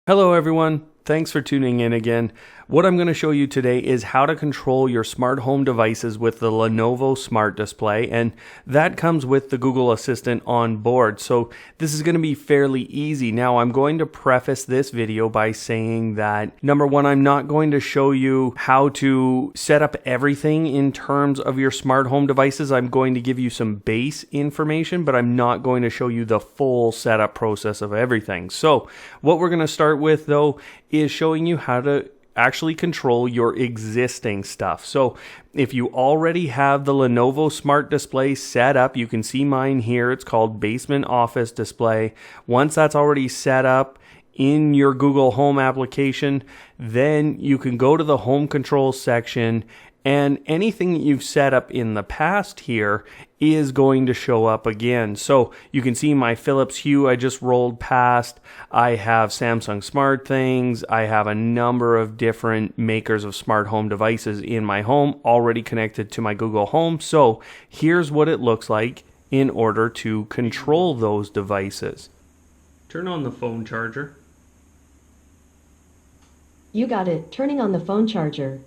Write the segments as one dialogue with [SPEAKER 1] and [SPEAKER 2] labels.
[SPEAKER 1] Hello everyone, thanks for tuning in again. What I'm going to show you today is how to control your smart home devices with the Lenovo Smart Display, and that comes with the Google Assistant on board. So this is going to be fairly easy. Now I'm going to preface this video by saying that number one, I'm not going to show you how to set up everything in terms of your smart home devices. I'm going to give you some base information, but I'm not going to show you the full setup process of everything. So what we're going to start with though is showing you how to actually control your existing stuff. So if you already have the Lenovo Smart Display set up, you can see mine here. It's called Basement Office Display. Once that's already set up in your Google Home application, then you can go to the Home Control section, and anything that you've set up in the past here is going to show up again. So you can see my Philips Hue I just rolled past. I have Samsung SmartThings. I have a number of different makers of smart home devices in my home already connected to my Google Home. So here's what it looks like in order to control those devices. Turn on the phone charger.
[SPEAKER 2] You got it. Turning on the phone charger.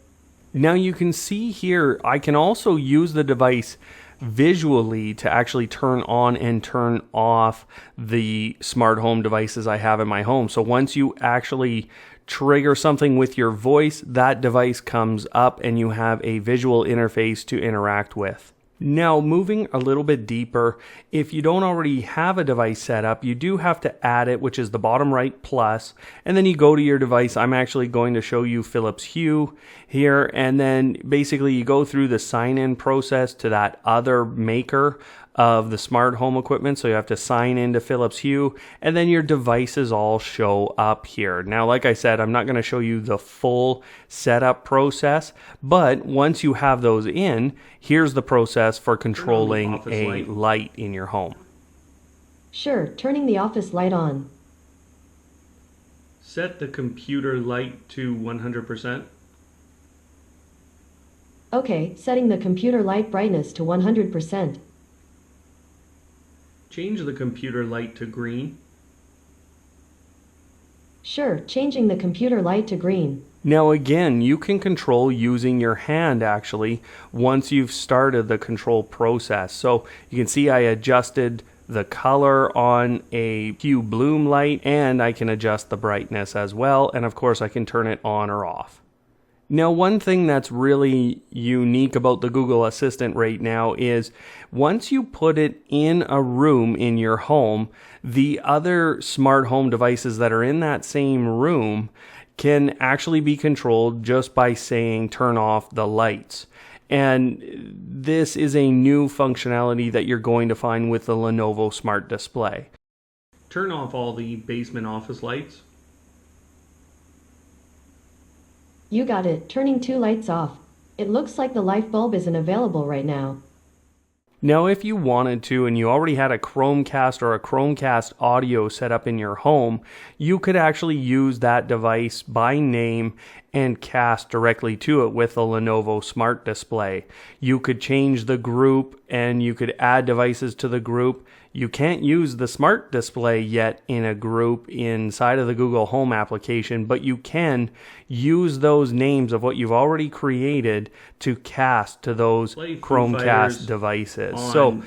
[SPEAKER 1] Now you can see here, I can also use the device visually to actually turn on and turn off the smart home devices I have in my home. So once you actually trigger something with your voice, that device comes up and you have a visual interface to interact with. Now, moving a little bit deeper, if you don't already have a device set up, you do have to add it, which is the bottom right plus, and then you go to your device. I'm actually going to show you Philips Hue here, and then basically you go through the sign-in process to that other maker of the smart home equipment. So you have to sign into Philips Hue, and then your devices all show up here. Now, like I said, I'm not going to show you the full setup process, but once you have those in, here's the process for controlling a light in your home.
[SPEAKER 2] Sure, turning the office light on.
[SPEAKER 1] Set the computer light to 100%.
[SPEAKER 2] Okay, setting the computer light brightness to 100%.
[SPEAKER 1] Change the computer light to green.
[SPEAKER 2] Sure, changing the computer light to green.
[SPEAKER 1] Now again, you can control using your hand actually once you've started the control process. So you can see I adjusted the color on a hue bloom light, and I can adjust the brightness as well, and of course I can turn it on or off. Now, one thing that's really unique about the Google Assistant right now is once you put it in a room in your home, the other smart home devices that are in that same room can actually be controlled just by saying turn off the lights. And this is a new functionality that you're going to find with the Lenovo Smart Display. Turn off all the basement office lights.
[SPEAKER 2] You got it. Turning two lights off. It looks like the light bulb isn't available right now.
[SPEAKER 1] Now, if you wanted to, and you already had a Chromecast or a Chromecast audio set up in your home, you could actually use that device by name and cast directly to it with the Lenovo Smart Display. You could change the group and you could add devices to the group. You can't use the Smart Display yet in a group inside of the Google Home application, but you can use those names of what you've already created to cast to those Chromecast devices. So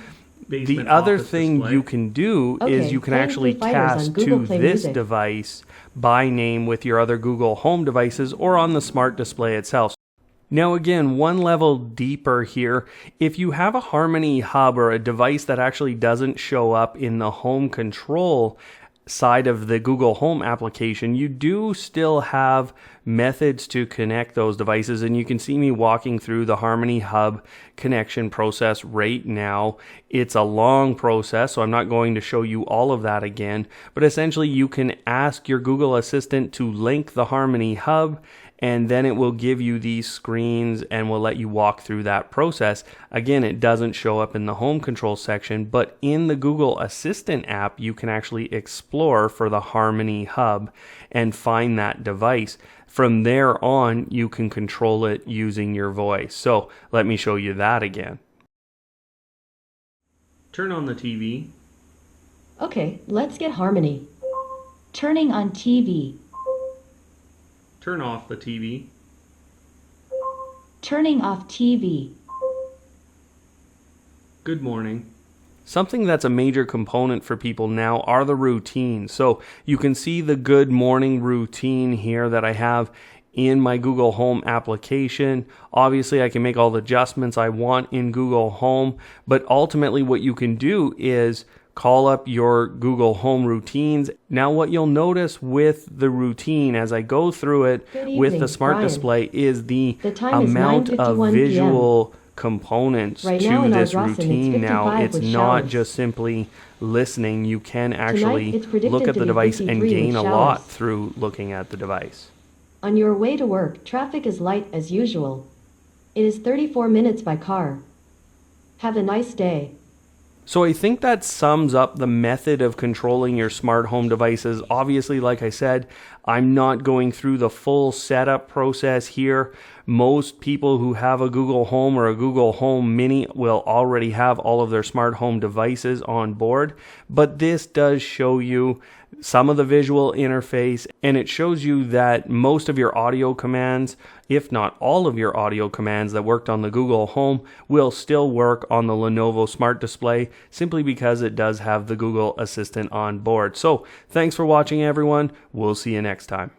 [SPEAKER 1] the other thing you can do is you can actually cast to this device by name with your other Google Home devices or on the Smart Display itself. Now again, one level deeper here, if you have a Harmony hub or a device that actually doesn't show up in the home control side of the Google Home application, you do still have methods to connect those devices, and you can see me walking through the Harmony hub connection process right now. It's a long process, so I'm not going to show you all of that again, but essentially you can ask your Google Assistant to link the Harmony hub, and then it will give you these screens and will let you walk through that process. Again, it doesn't show up in the home control section, but in the Google Assistant app, you can actually explore for the Harmony hub and find that device. From there on, you can control it using your voice. So let me show you that again. Turn on the TV.
[SPEAKER 2] Okay, let's get Harmony.
[SPEAKER 3] Turning on TV.
[SPEAKER 1] Turn off the TV.
[SPEAKER 3] Turning off TV.
[SPEAKER 1] Good morning. Something that's a major component for people now are the routines. So you can see the good morning routine here that I have in my Google Home application. Obviously, I can make all the adjustments I want in Google Home, but ultimately what you can do is call up your Google Home routines. Now what you'll notice with the routine as I go through it with the Smart Display is the amount of visual components
[SPEAKER 2] Right
[SPEAKER 1] to this routine. Now it's not just simply listening. You can actually look at the device and gain a lot through looking at the device.
[SPEAKER 2] On your way to work, traffic is light as usual. It is 34 minutes by car. Have a nice day.
[SPEAKER 1] So I think that sums up the method of controlling your smart home devices. Obviously, like I said, I'm not going through the full setup process here. Most people who have a Google Home or a Google Home Mini will already have all of their smart home devices on board. But this does show you some of the visual interface, and it shows you that most of your audio commands, if not all of your audio commands that worked on the Google Home, will still work on the Lenovo Smart Display, simply because it does have the Google Assistant on board. So thanks for watching, everyone. We'll see you next time.